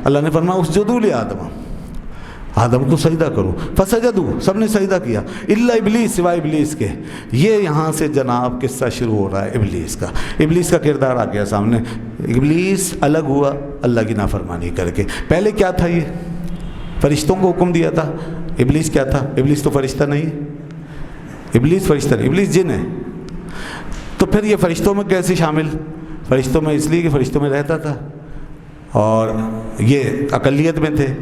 اللہ نے فرمایا اسجدوا لآدم، آدم کو سجدہ کرو، فسجدوا، سب نے سجدہ کیا، الا ابلیس، سوائے ابلیس کے۔ یہ یہاں سے جناب قصہ شروع ہو رہا ہے ابلیس کا۔ ابلیس کا کردار آ گیا سامنے۔ ابلیس الگ ہوا اللہ کی نافرمانی کر کے۔ پہلے کیا تھا؟ یہ فرشتوں کو حکم دیا تھا۔ ابلیس کیا تھا؟ ابلیس تو فرشتہ نہیں ہے، ابلیس فرشتہ نہیں، ابلیس جن ہے۔ تو پھر یہ فرشتوں میں کیسے شامل؟ فرشتوں میں اس لیے کہ فرشتوں میں رہتا تھا اور یہ اقلیت میں تھے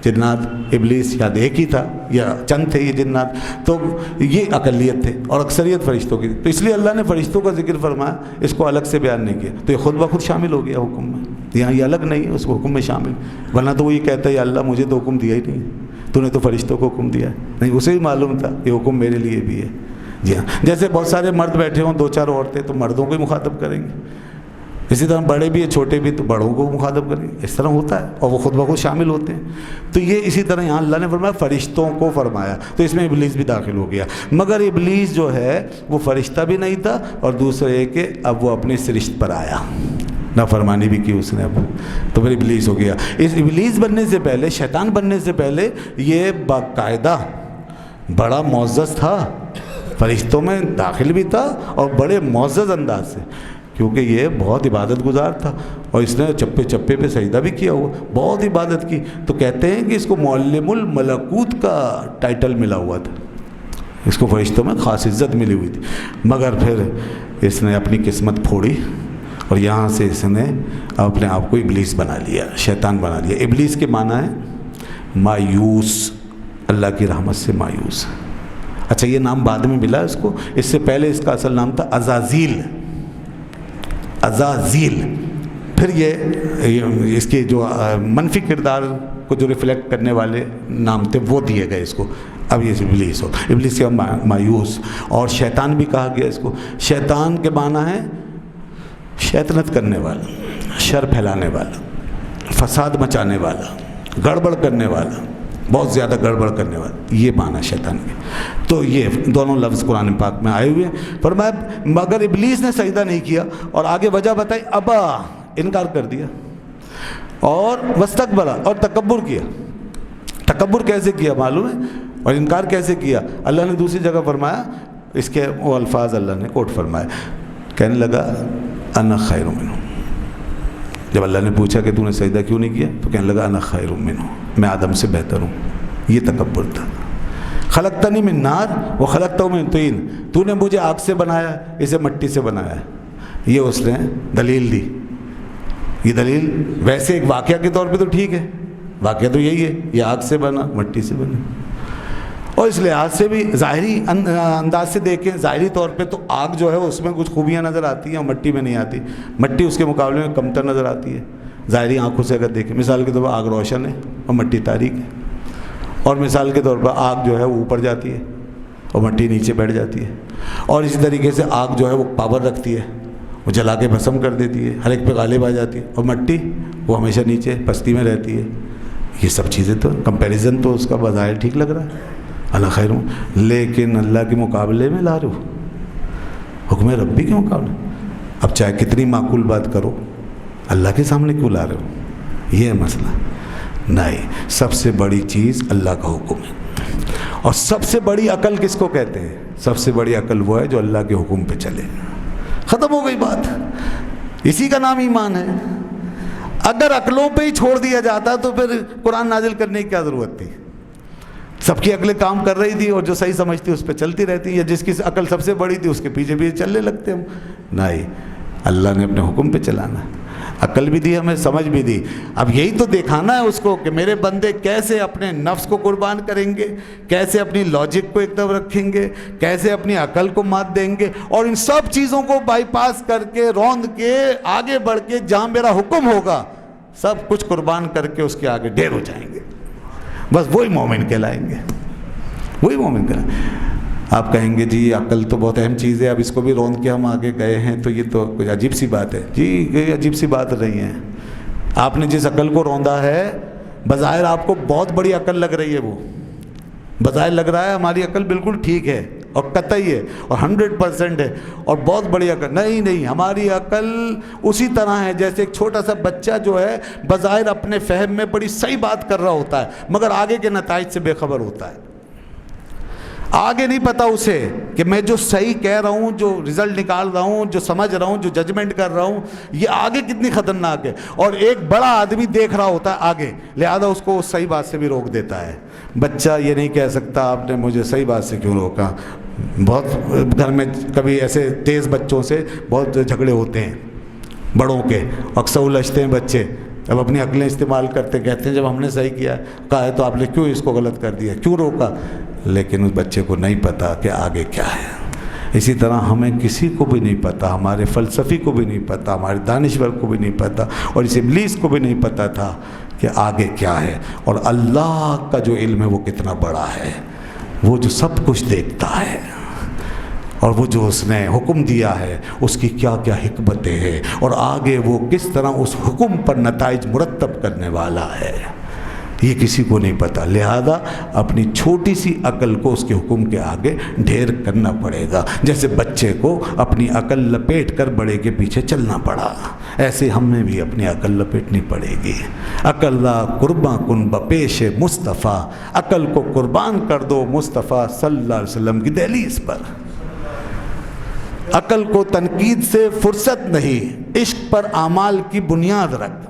جنات، ابلیس یا ایک ہی تھا یا چند تھے یہ جنات، تو یہ اقلیت تھے اور اکثریت فرشتوں کی، تو اس لیے اللہ نے فرشتوں کا ذکر فرمایا، اس کو الگ سے بیان نہیں کیا، تو یہ خود بخود شامل ہو گیا حکم میں۔ یہاں یہ الگ نہیں ہے، اس کو حکم میں شامل، ورنہ تو وہ یہ کہتا ہے یا اللہ مجھے تو حکم دیا ہی نہیں، تو نے تو فرشتوں کو حکم دیا ہے، نہیں، اسے بھی معلوم تھا یہ حکم میرے لیے بھی ہے۔ جی ہاں، جیسے بہت سارے مرد بیٹھے ہوں، دو چار عورتیں، تو مردوں کو ہی مخاطب کریں گے، اسی طرح بڑے بھی ہیں چھوٹے بھی، تو بڑوں کو مخاطب کریں گے، اس طرح ہوتا ہے، اور وہ خود بخود شامل ہوتے ہیں۔ تو یہ اسی طرح یہاں اللہ نے فرمایا فرشتوں کو فرمایا، تو اس میں ابلیس بھی داخل ہو گیا، مگر ابلیس جو ہے وہ فرشتہ بھی نہیں تھا، اور دوسرے کہ اب وہ اپنے سرشت پر آیا، نافرمانی بھی کی اس نے، اب تو پھر ابلیس ہو گیا۔ اس ابلیس بننے سے پہلے، شیطان بننے سے پہلے، یہ باقاعدہ بڑا معزز تھا، فرشتوں میں داخل بھی تھا اور بڑے معزز انداز سے، کیونکہ یہ بہت عبادت گزار تھا اور اس نے چپے چپے پہ سجدہ بھی کیا ہوا، بہت عبادت کی، تو کہتے ہیں کہ اس کو معلم الملکوت کا ٹائٹل ملا ہوا تھا، اس کو فرشتوں میں خاص عزت ملی ہوئی تھی، مگر پھر اس نے اپنی قسمت پھوڑی اور یہاں سے اس نے اپنے آپ کو ابلیس بنا لیا، شیطان بنا لیا۔ ابلیس کے معنی ہے مایوس، اللہ کی رحمت سے مایوس۔ اچھا، یہ نام بعد میں ملا اس کو، اس سے پہلے اس کا اصل نام تھا عزازیل، عزازیل۔ پھر یہ اس کے جو منفی کردار کو جو ریفلیکٹ کرنے والے نام تھے وہ دیے گئے اس کو، اب یہ ابلیس ہو، ابلیس کا مایوس، اور شیطان بھی کہا گیا اس کو۔ شیطان کے معنی ہے شیطنت کرنے والا، شر پھیلانے والا، فساد مچانے والا، گڑبڑ کرنے والا، بہت زیادہ گڑبڑ کرنے والا، یہ معنی شیطان کے۔ تو یہ دونوں لفظ قرآن پاک میں آئے ہوئے ہیں۔ فرمایا مگر ابلیس نے سجدہ نہیں کیا، اور آگے وجہ بتائی، ابا، انکار کر دیا، اور واستکبر، اور تکبر کیا۔ تکبر کیسے کیا معلوم ہے، اور انکار کیسے کیا؟ اللہ نے دوسری جگہ فرمایا، اس کے وہ الفاظ اللہ نے کوٹ فرمایا، کہنے لگا انا خیر منہ۔ جب اللہ نے پوچھا کہ تو نے سجدہ کیوں نہیں کیا، تو کہنے لگا انا خیر منہ، میں آدم سے بہتر ہوں۔ یہ تکبر تھا۔ خلقتنی من نار وخلقتہ من طین، تو نے مجھے آگ سے بنایا، اسے مٹی سے بنایا۔ یہ اس نے دلیل دی۔ یہ دلیل ویسے ایک واقعہ کے طور پہ تو ٹھیک ہے، واقعہ تو یہی ہے، یہ آگ سے بنا، مٹی سے بنا، اور اس لحاظ سے بھی ظاہری انداز سے دیکھیں، ظاہری طور پہ تو آگ جو ہے اس میں کچھ خوبیاں نظر آتی ہیں اور مٹی میں نہیں آتی، مٹی اس کے مقابلے میں کمتر نظر آتی ہے ظاہری آنکھوں سے اگر دیکھیں۔ مثال کے طور پر آگ روشن ہے اور مٹی تاریک ہے، اور مثال کے طور پر آگ جو ہے وہ اوپر جاتی ہے اور مٹی نیچے بیٹھ جاتی ہے، اور اسی طریقے سے آگ جو ہے وہ پاور رکھتی ہے، وہ جلا کے بھسم کر دیتی ہے، ہر ایک پہ غالب آ جاتی ہے، اور مٹی وہ ہمیشہ نیچے پستی میں رہتی ہے۔ یہ سب چیزیں تو کمپیریزن تو اس کا بظاہر ٹھیک لگ رہا ہے، اللہ خیر ہوں، لیکن اللہ کے مقابلے میں لا رہے ہو، حکم ربی کے مقابلے، اب چاہے کتنی معقول بات کرو، اللہ کے سامنے کیوں لا رہے ہو؟ یہ ہے مسئلہ۔ نہیں، سب سے بڑی چیز اللہ کا حکم ہے، اور سب سے بڑی عقل کس کو کہتے ہیں؟ سب سے بڑی عقل وہ ہے جو اللہ کے حکم پہ چلے، ختم ہو گئی بات، اسی کا نام ایمان ہے۔ اگر عقلوں پہ ہی چھوڑ دیا جاتا تو پھر قرآن نازل کرنے کی کیا ضرورت تھی؟ سب کی عقلیں کام کر رہی تھی اور جو صحیح سمجھتی اس پہ چلتی رہتی، یا جس کی عقل سب سے بڑی تھی اس کے پیچھے پیچھے چلنے لگتے ہم۔ نہیں، اللہ نے اپنے حکم پہ چلانا، عقل بھی دی ہمیں، سمجھ بھی دی، اب یہی تو دکھانا ہے اس کو کہ میرے بندے کیسے اپنے نفس کو قربان کریں گے، کیسے اپنی لاجک کو ایک طرف رکھیں گے، کیسے اپنی عقل کو مات دیں گے، اور ان سب چیزوں کو بائی پاس کر کے، روند کے، آگے بڑھ کے جہاں میرا حکم ہوگا سب کچھ قربان کر کے اس کے آگے ڈھیر ہو جائیں گے، بس وہی مومن کہلائیں گے، وہی مومن کہلائیں گے۔ آپ کہیں گے جی عقل تو بہت اہم چیز ہے، اب اس کو بھی روند کے ہم آگے گئے ہیں تو یہ تو کچھ عجیب سی بات ہے۔ جی یہ عجیب سی بات نہیں ہے، آپ نے جس عقل کو روندا ہے بظاہر آپ کو بہت بڑی عقل لگ رہی ہے، وہ بظاہر لگ رہا ہے ہماری عقل بالکل ٹھیک ہے اور قطعی ہے اور 100% ہے اور بہت بڑی عقل نہیں، ہماری عقل اسی طرح ہے جیسے ایک چھوٹا سا بچہ جو ہے بظاہر اپنے فہم میں بڑی صحیح بات کر رہا ہوتا ہے مگر آگے کے نتائج سے بے خبر ہوتا ہے. آگے نہیں پتا اسے کہ میں جو صحیح کہہ رہا ہوں، جو رزلٹ نکال رہا ہوں، جو سمجھ رہا ہوں، جو ججمنٹ کر رہا ہوں، یہ آگے کتنی خطرناک ہے. اور ایک بڑا آدمی دیکھ رہا ہوتا ہے آگے، لہذا اس کو صحیح بات سے بھی روک دیتا ہے. بچہ یہ نہیں کہہ سکتا آپ نے مجھے صحیح بات سے کیوں روکا. بہت گھر میں کبھی ایسے تیز بچوں سے بہت جھگڑے ہوتے ہیں بڑوں کے، اکثر الجھتے ہیں بچے، اب اپنی عقلیں استعمال کرتے، کہتے ہیں جب ہم نے صحیح کیا کہا ہے تو آپ نے کیوں اس کو غلط کر دیا، کیوں روکا. لیکن اس بچے کو نہیں پتا کہ آگے کیا ہے. اسی طرح ہمیں کسی کو بھی نہیں پتا، ہمارے فلسفی کو بھی نہیں پتا، ہمارے دانشور کو بھی نہیں پتا، اور اس ابلیس کو بھی نہیں پتا تھا کہ آگے کیا ہے. اور اللہ کا جو علم ہے وہ کتنا بڑا ہے، وہ جو سب کچھ دیکھتا ہے اور وہ جو اس نے حکم دیا ہے اس کی کیا کیا حکمتیں ہیں اور آگے وہ کس طرح اس حکم پر نتائج مرتب کرنے والا ہے، یہ کسی کو نہیں پتا. لہذا اپنی چھوٹی سی عقل کو اس کے حکم کے آگے ڈھیر کرنا پڑے گا. جیسے بچے کو اپنی عقل لپیٹ کر بڑے کے پیچھے چلنا پڑا، ایسے ہمیں بھی اپنی عقل لپیٹنی پڑے گی. عقل را قرباں کن بپیش مصطفیٰ، عقل کو قربان کر دو مصطفیٰ صلی اللہ علیہ وسلم کی دہلیز پر. عقل کو تنقید سے فرصت نہیں، عشق پر اعمال کی بنیاد رکھ.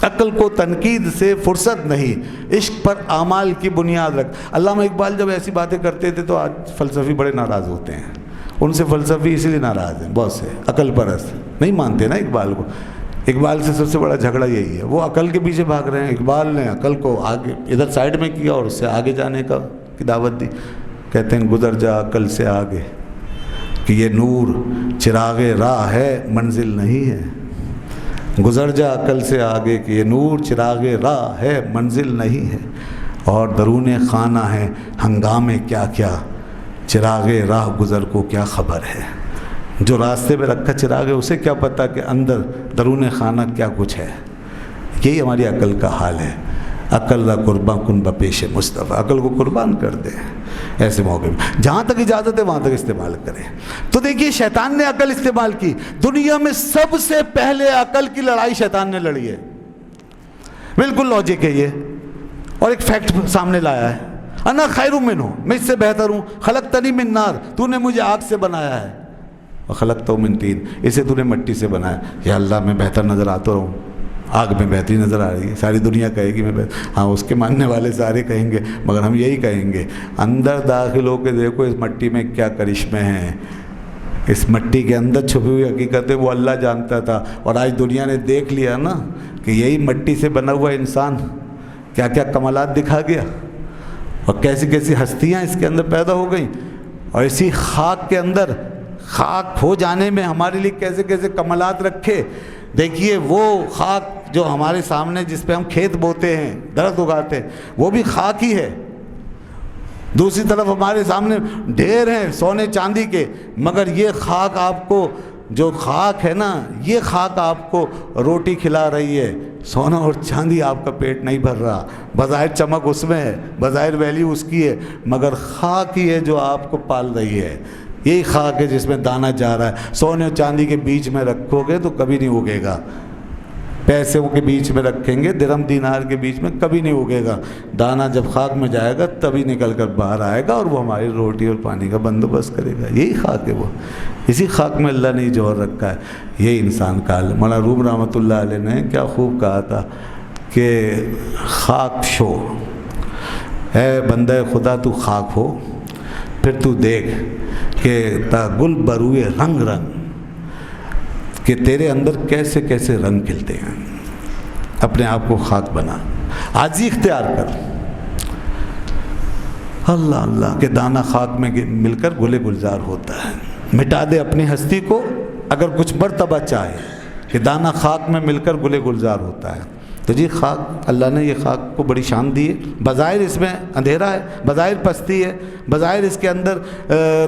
عقل کو تنقید سے فرصت نہیں، عشق پر اعمال کی بنیاد رکھ. علامہ اقبال جب ایسی باتیں کرتے تھے تو آج فلسفی بڑے ناراض ہوتے ہیں. ان سے فلسفی اسی لیے ناراض ہیں، بہت سے عقل پرست نہیں مانتے نا اقبال کو. اقبال سے سب سے بڑا جھگڑا یہی ہے، وہ عقل کے پیچھے بھاگ رہے ہیں. اقبال نے عقل کو آگے ادھر سائڈ میں کیا اور اس سے آگے جانے کی دعوت دی. کہتے ہیں گزر جا عقل سے آگے کہ یہ نور چراغ راہ ہے منزل نہیں ہے. گزر جا عقل سے آگے کہ یہ نور چراغ راہ ہے منزل نہیں ہے. اور درون خانہ ہے ہنگامے کیا کیا، چراغ راہ گزر کو کیا خبر ہے. جو راستے میں رکھا چراغ ہے اسے کیا پتہ کہ اندر درون خانہ کیا کچھ ہے. یہی ہماری عقل کا حال ہے. عقل را قرباں کن بپیش مصطفیٰ، عقل کو قربان کر دیں ایسے موقع میں. جہاں تک اجازت ہے وہاں تک استعمال کریں. تو دیکھیے شیطان نے عقل استعمال کی. دنیا میں سب سے پہلے عقل کی لڑائی شیطان نے لڑی ہے. بالکل لاجک ہے یہ، اور ایک فیکٹ سامنے لایا ہے. انا خیر منہ، میں اس سے بہتر ہوں. خلقتنی من نار، تو نے مجھے آگ سے بنایا ہے. وخلقتہ من طین، اسے تو نے مٹی سے بنایا. یا اللہ میں بہتر نظر آتا رہوں، آگ میں بہتری نظر آ رہی ہے. ساری دنیا کہے گی میں بہتر، ہاں اس کے ماننے والے سارے کہیں گے، مگر ہم یہی کہیں گے اندر داخل ہو کے دیکھو اس مٹی میں کیا کرشمے ہیں. اس مٹی کے اندر چھپی ہوئی حقیقت ہے وہ اللہ جانتا تھا. اور آج دنیا نے دیکھ لیا نا کہ یہی مٹی سے بنا ہوا انسان کیا کیا کمالات دکھا گیا اور کیسی کیسی ہستیاں اس کے اندر پیدا ہو گئیں. اور اسی خاک کے اندر خاک ہو جانے میں ہمارے لیے کیسے کیسے کمالات رکھے. دیکھیے وہ خاک جو ہمارے سامنے جس پہ ہم کھیت بوتے ہیں، درخت اگاتے ہیں، وہ بھی خاک ہی ہے. دوسری طرف ہمارے سامنے ڈھیر ہیں سونے چاندی کے، مگر یہ خاک آپ کو، جو خاک ہے نا، یہ خاک آپ کو روٹی کھلا رہی ہے. سونا اور چاندی آپ کا پیٹ نہیں بھر رہا. بظاہر چمک اس میں ہے، بظاہر ویلیو اس کی ہے، مگر خاک ہی ہے جو آپ کو پال رہی ہے. یہی خاک ہے جس میں دانہ جا رہا ہے. سونے اور چاندی کے بیچ میں رکھو گے تو کبھی نہیں اگے گا. پیسوں کے بیچ میں رکھیں گے، درہم دینار کے بیچ میں کبھی نہیں اگے گا. دانہ جب خاک میں جائے گا تبھی نکل کر باہر آئے گا اور وہ ہماری روٹی اور پانی کا بندوبست کرے گا. یہی خاک ہے وہ. اسی خاک میں اللہ نے جوہر رکھا ہے. یہی انسان کا حال. مولانا روم رحمۃ اللہ علیہ نے کیا خوب کہا تھا کہ خاک شو، اے بندہ خدا تو خاک ہو، پھر تو دیکھ کہ تا گل بروئے رنگ رنگ، کہ تیرے اندر کیسے کیسے رنگ کھلتے ہیں. اپنے آپ کو خاک بنا، عاجزی اختیار کر. اللہ اللہ کہ دانہ خاک میں مل کر گلے گلزار ہوتا ہے. مٹا دے اپنی ہستی کو اگر کچھ مرتبہ چاہے کہ دانہ خاک میں مل کر گلے گلزار ہوتا ہے. تو جی خاک، اللہ نے یہ خاک کو بڑی شان دی ہے. بظاہر اس میں اندھیرا ہے، بظاہر پستی ہے، بظاہر اس کے اندر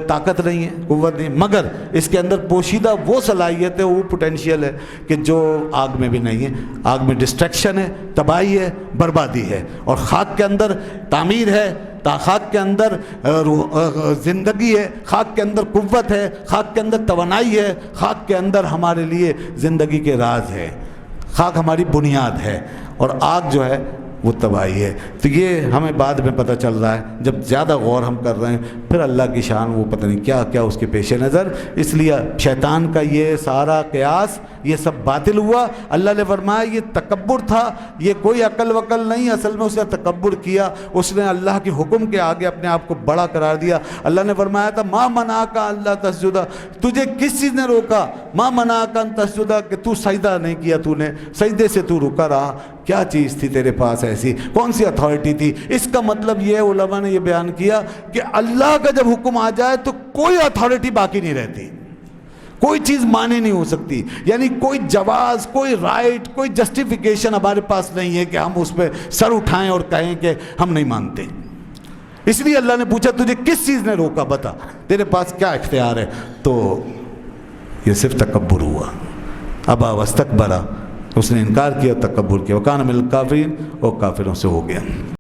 طاقت نہیں ہے، قوت نہیں، مگر اس کے اندر پوشیدہ وہ صلاحیت ہے، وہ پوٹینشیل ہے کہ جو آگ میں بھی نہیں ہے. آگ میں ڈسٹریکشن ہے، تباہی ہے، بربادی ہے، اور خاک کے اندر تعمیر ہے، خاک کے اندر زندگی ہے، خاک کے اندر قوت ہے، خاک کے اندر توانائی ہے، خاک کے اندر ہمارے لیے زندگی کے راز ہے، خاک ہماری بنیاد ہے، اور آگ جو ہے وہ تباہی ہے۔ تو یہ ہمیں بعد میں پتہ چل رہا ہے، جب زیادہ غور ہم کر رہے ہیں، پھر اللہ کی شان وہ پتہ نہیں کیا کیا اس کے پیش نظر۔ اس لیے شیطان کا یہ سارا قیاس یہ سب باطل ہوا۔ اللہ نے فرمایا یہ تکبر تھا، یہ کوئی عقل وقل نہیں، اصل میں اس نے تکبر کیا، اس نے اللہ کے حکم کے آگے اپنے آپ کو بڑا قرار دیا۔ اللہ نے فرمایا تھا ما منعک الا تسجد، تجھے کس چیز نے روکا، ما منعک ان تسجد، کہ تو سجدہ نہیں کیا، تو نے سجدے سے تو رکا رہا، کیا چیز تھی تیرے پاس ایسی، کون سی اتھارٹی تھی؟ اس کا مطلب یہ علماء نے یہ بیان کیا کہ اللہ کا جب حکم آ جائے تو کوئی اتھارٹی باقی نہیں رہتی، کوئی چیز مانے نہیں ہو سکتی، یعنی کوئی جواز، کوئی رائٹ، کوئی جسٹیفیکیشن ہمارے پاس نہیں ہے کہ ہم اس پہ سر اٹھائیں اور کہیں کہ ہم نہیں مانتے۔ اس لیے اللہ نے پوچھا تجھے کس چیز نے روکا، بتا تیرے پاس کیا اختیار ہے؟ تو یہ صرف تکبر ہوا، ابا واستکبر، اس نے انکار کیا، تکبر کیا، وکان من الکافرین، وہ کافروں سے ہو گیا۔